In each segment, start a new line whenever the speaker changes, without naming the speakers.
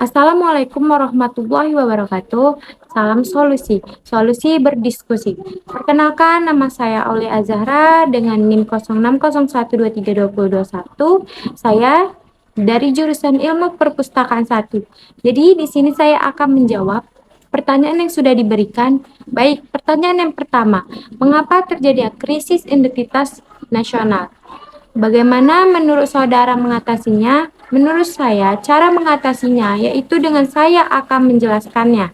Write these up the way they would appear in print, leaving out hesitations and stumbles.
Assalamualaikum warahmatullahi wabarakatuh. Salam solusi, solusi berdiskusi. Perkenalkan, nama saya Aulia Azahra dengan NIM 0601232021. Saya dari jurusan Ilmu Perpustakaan 1. Jadi di sini saya akan menjawab pertanyaan yang sudah diberikan. Baik, pertanyaan yang pertama, mengapa terjadi krisis identitas nasional? Bagaimana menurut saudara mengatasinya? Menurut saya, cara mengatasinya yaitu dengan saya akan menjelaskannya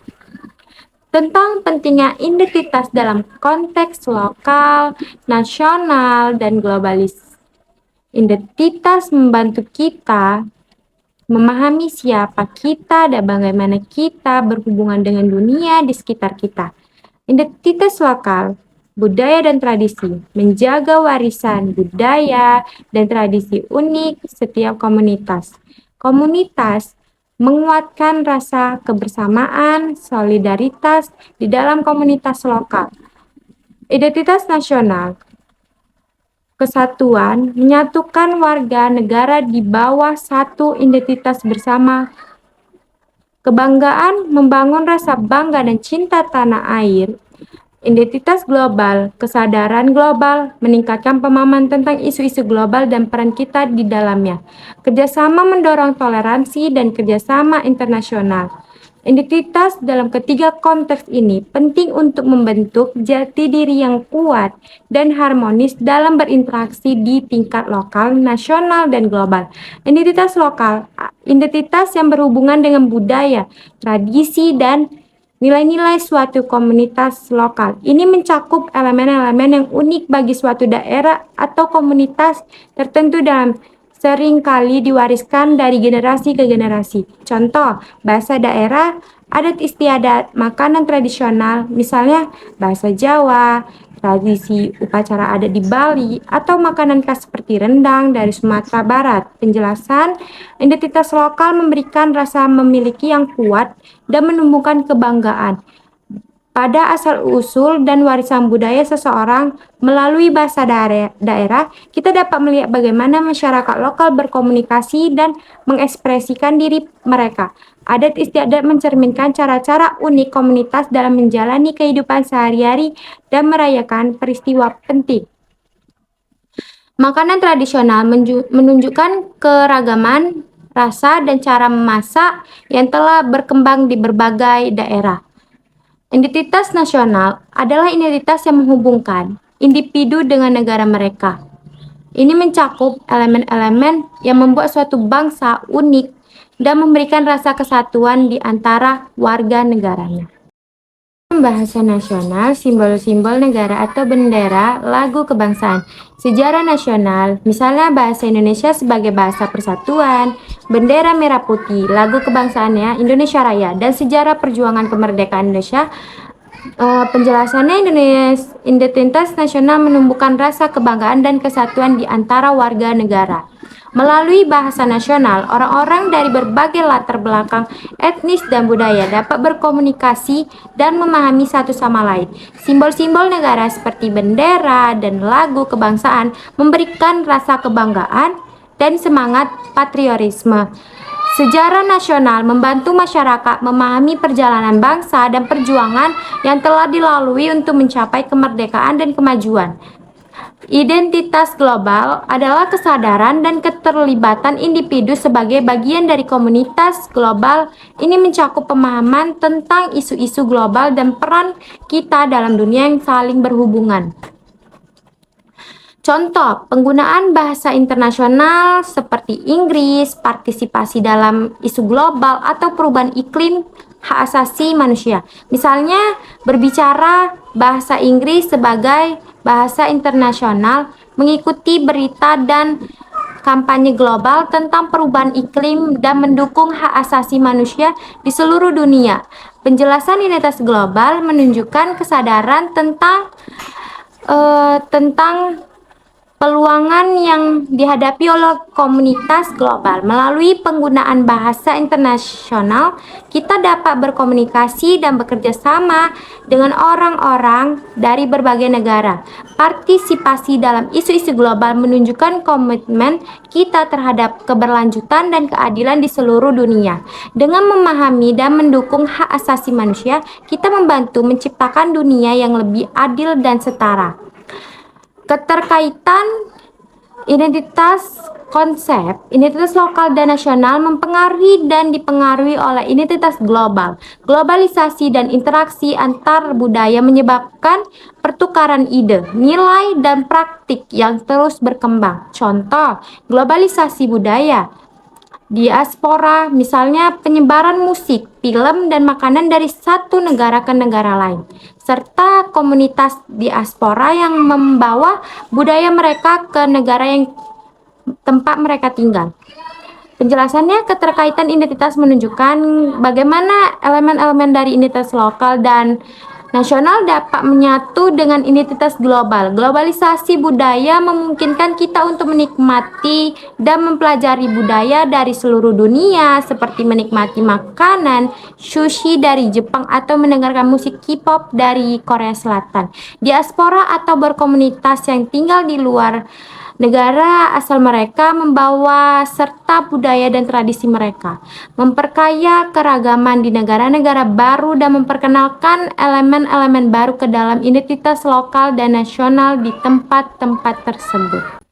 tentang pentingnya identitas dalam konteks lokal, nasional, dan globalis. Identitas membantu kita memahami siapa kita dan bagaimana kita berhubungan dengan dunia di sekitar kita. Identitas lokal, budaya dan tradisi, menjaga warisan budaya dan tradisi unik setiap komunitas. Komunitas menguatkan rasa kebersamaan, solidaritas di dalam komunitas lokal. Identitas nasional, kesatuan menyatukan warga negara di bawah satu identitas bersama. Kebanggaan membangun rasa bangga dan cinta tanah air. Identitas global, kesadaran global, meningkatkan pemahaman tentang isu-isu global dan peran kita di dalamnya. Kerjasama mendorong toleransi dan kerjasama internasional. Identitas dalam ketiga konteks ini penting untuk membentuk jati diri yang kuat dan harmonis dalam berinteraksi di tingkat lokal, nasional, dan global. Identitas lokal, identitas yang berhubungan dengan budaya, tradisi, dan nilai-nilai suatu komunitas lokal. Ini mencakup elemen-elemen yang unik bagi suatu daerah atau komunitas tertentu dan seringkali diwariskan dari generasi ke generasi. Contoh, bahasa daerah, adat istiadat, makanan tradisional, misalnya bahasa Jawa, tradisi upacara adat di Bali, atau makanan khas seperti rendang dari Sumatera Barat. Penjelasan, identitas lokal memberikan rasa memiliki yang kuat dan menumbuhkan kebanggaan pada asal-usul dan warisan budaya seseorang. Melalui bahasa daerah, kita dapat melihat bagaimana masyarakat lokal berkomunikasi dan mengekspresikan diri mereka. Adat istiadat mencerminkan cara-cara unik komunitas dalam menjalani kehidupan sehari-hari dan merayakan peristiwa penting. Makanan tradisional menunjukkan keragaman rasa dan cara memasak yang telah berkembang di berbagai daerah. Identitas nasional adalah identitas yang menghubungkan individu dengan negara mereka. Ini mencakup elemen-elemen yang membuat suatu bangsa unik dan memberikan rasa kesatuan di antara warga negaranya. Bahasa nasional, simbol-simbol negara atau bendera, lagu kebangsaan, sejarah nasional, misalnya bahasa Indonesia sebagai bahasa persatuan, bendera merah putih, lagu kebangsaannya Indonesia Raya, dan sejarah perjuangan kemerdekaan Indonesia. Penjelasannya, identitas nasional menumbuhkan rasa kebanggaan dan kesatuan di antara warga negara. Melalui bahasa nasional, orang-orang dari berbagai latar belakang etnis dan budaya dapat berkomunikasi dan memahami satu sama lain. Simbol-simbol negara seperti bendera dan lagu kebangsaan memberikan rasa kebanggaan dan semangat patriotisme. Sejarah nasional membantu masyarakat memahami perjalanan bangsa dan perjuangan yang telah dilalui untuk mencapai kemerdekaan dan kemajuan. Identitas global adalah kesadaran dan keterlibatan individu sebagai bagian dari komunitas global. Ini mencakup pemahaman tentang isu-isu global dan peran kita dalam dunia yang saling berhubungan. Contoh, penggunaan bahasa internasional seperti Inggris, partisipasi dalam isu global, atau perubahan iklim, hak asasi manusia. Misalnya, berbicara bahasa Inggris sebagai bahasa internasional, mengikuti berita dan kampanye global tentang perubahan iklim dan mendukung hak asasi manusia di seluruh dunia. Penjelasan identitas global menunjukkan kesadaran tentang Peluangan yang dihadapi oleh komunitas global melalui penggunaan bahasa internasional, kita dapat berkomunikasi dan bekerja sama dengan orang-orang dari berbagai negara. Partisipasi dalam isu-isu global menunjukkan komitmen kita terhadap keberlanjutan dan keadilan di seluruh dunia. Dengan memahami dan mendukung hak asasi manusia, kita membantu menciptakan dunia yang lebih adil dan setara. Keterkaitan konsep identitas lokal dan nasional mempengaruhi dan dipengaruhi oleh identitas global. Globalisasi dan interaksi antar budaya menyebabkan pertukaran ide, nilai, dan praktik yang terus berkembang. Contoh, globalisasi budaya. Diaspora, misalnya penyebaran musik, film, dan makanan dari satu negara ke negara lain, serta komunitas diaspora yang membawa budaya mereka ke negara yang tempat mereka tinggal. Penjelasannya, keterkaitan identitas menunjukkan bagaimana elemen-elemen dari identitas lokal dan nasional dapat menyatu dengan identitas global. Globalisasi budaya memungkinkan kita untuk menikmati dan mempelajari budaya dari seluruh dunia, seperti menikmati makanan sushi dari Jepang atau mendengarkan musik K-pop dari Korea Selatan. Diaspora atau berkomunitas yang tinggal di luar negara asal mereka membawa serta budaya dan tradisi mereka, memperkaya keragaman di negara-negara baru dan memperkenalkan elemen-elemen baru ke dalam identitas lokal dan nasional di tempat-tempat tersebut.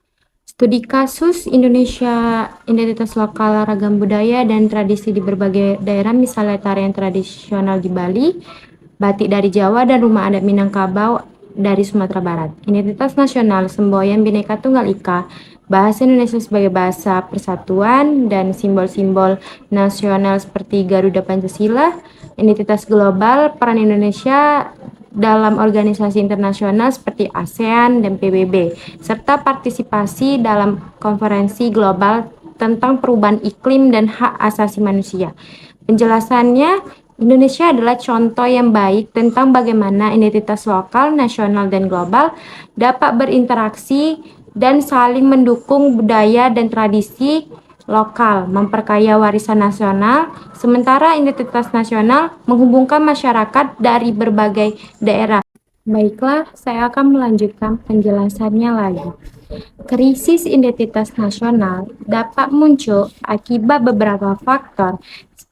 Studi kasus Indonesia, identitas lokal, ragam budaya, dan tradisi di berbagai daerah, misalnya tarian tradisional di Bali, batik dari Jawa, dan rumah adat Minangkabau dari Sumatera Barat. Identitas nasional, semboyan Bhinneka Tunggal Ika, bahasa Indonesia sebagai bahasa persatuan, dan simbol-simbol nasional seperti Garuda Pancasila. Identitas global, peran Indonesia dalam organisasi internasional seperti ASEAN dan PBB, serta partisipasi dalam konferensi global tentang perubahan iklim dan hak asasi manusia. Penjelasannya, Indonesia adalah contoh yang baik tentang bagaimana identitas lokal, nasional, dan global dapat berinteraksi dan saling mendukung budaya dan tradisi lokal, memperkaya warisan nasional, sementara identitas nasional menghubungkan masyarakat dari berbagai daerah. Baiklah, saya akan melanjutkan penjelasannya lagi. Krisis identitas nasional dapat muncul akibat beberapa faktor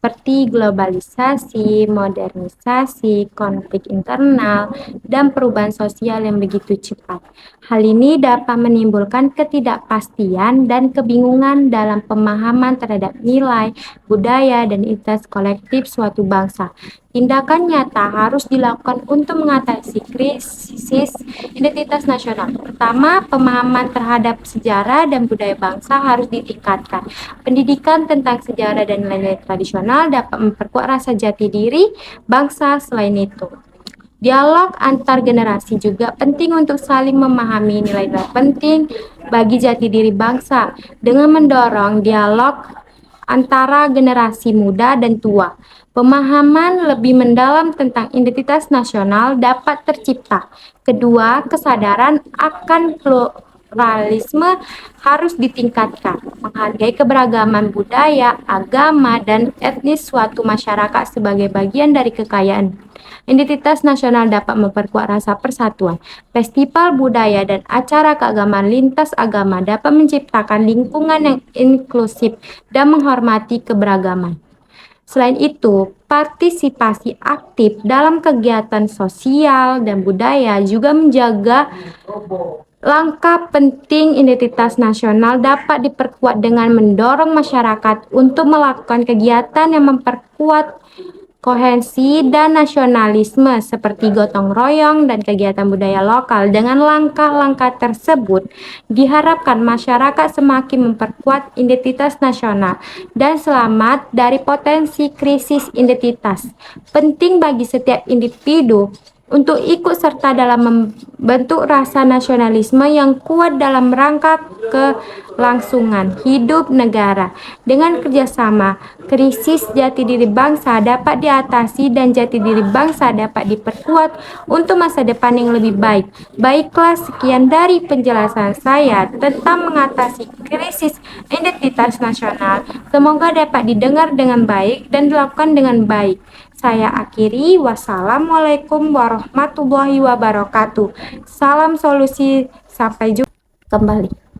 seperti globalisasi, modernisasi, konflik internal, dan perubahan sosial yang begitu cepat. Hal ini dapat menimbulkan ketidakpastian dan kebingungan dalam pemahaman terhadap nilai, budaya, dan identitas kolektif suatu bangsa. Tindakan nyata harus dilakukan untuk mengatasi krisis identitas nasional. Pertama, pemahaman terhadap sejarah dan budaya bangsa harus ditingkatkan. Pendidikan tentang sejarah dan nilai-nilai tradisional dapat memperkuat rasa jati diri bangsa. Selain itu, dialog antar generasi juga penting untuk saling memahami nilai-nilai penting bagi jati diri bangsa dengan mendorong dialog antara generasi muda dan tua. Pemahaman lebih mendalam tentang identitas nasional dapat tercipta. Kedua, kesadaran akan pluralisme harus ditingkatkan, menghargai keberagaman budaya, agama, dan etnis suatu masyarakat sebagai bagian dari kekayaan. Identitas nasional dapat memperkuat rasa persatuan. Festival budaya dan acara keagamaan lintas agama dapat menciptakan lingkungan yang inklusif dan menghormati keberagaman. Selain itu, partisipasi aktif dalam kegiatan sosial dan budaya juga menjaga langkah penting identitas nasional dapat diperkuat dengan mendorong masyarakat untuk melakukan kegiatan yang memperkuat kohesi dan nasionalisme seperti gotong royong dan kegiatan budaya lokal. Dengan langkah-langkah tersebut, diharapkan masyarakat semakin memperkuat identitas nasional dan selamat dari potensi krisis identitas. Penting bagi setiap individu untuk ikut serta dalam bentuk rasa nasionalisme yang kuat dalam rangka kelangsungan hidup negara. Dengan kerjasama, krisis jati diri bangsa dapat diatasi dan jati diri bangsa dapat diperkuat untuk masa depan yang lebih baik. Baiklah, sekian dari penjelasan saya tentang mengatasi krisis identitas nasional. Semoga dapat didengar dengan baik dan dilakukan dengan baik. Saya akhiri, wassalamualaikum warahmatullahi wabarakatuh. Salam solusi, sampai jumpa kembali.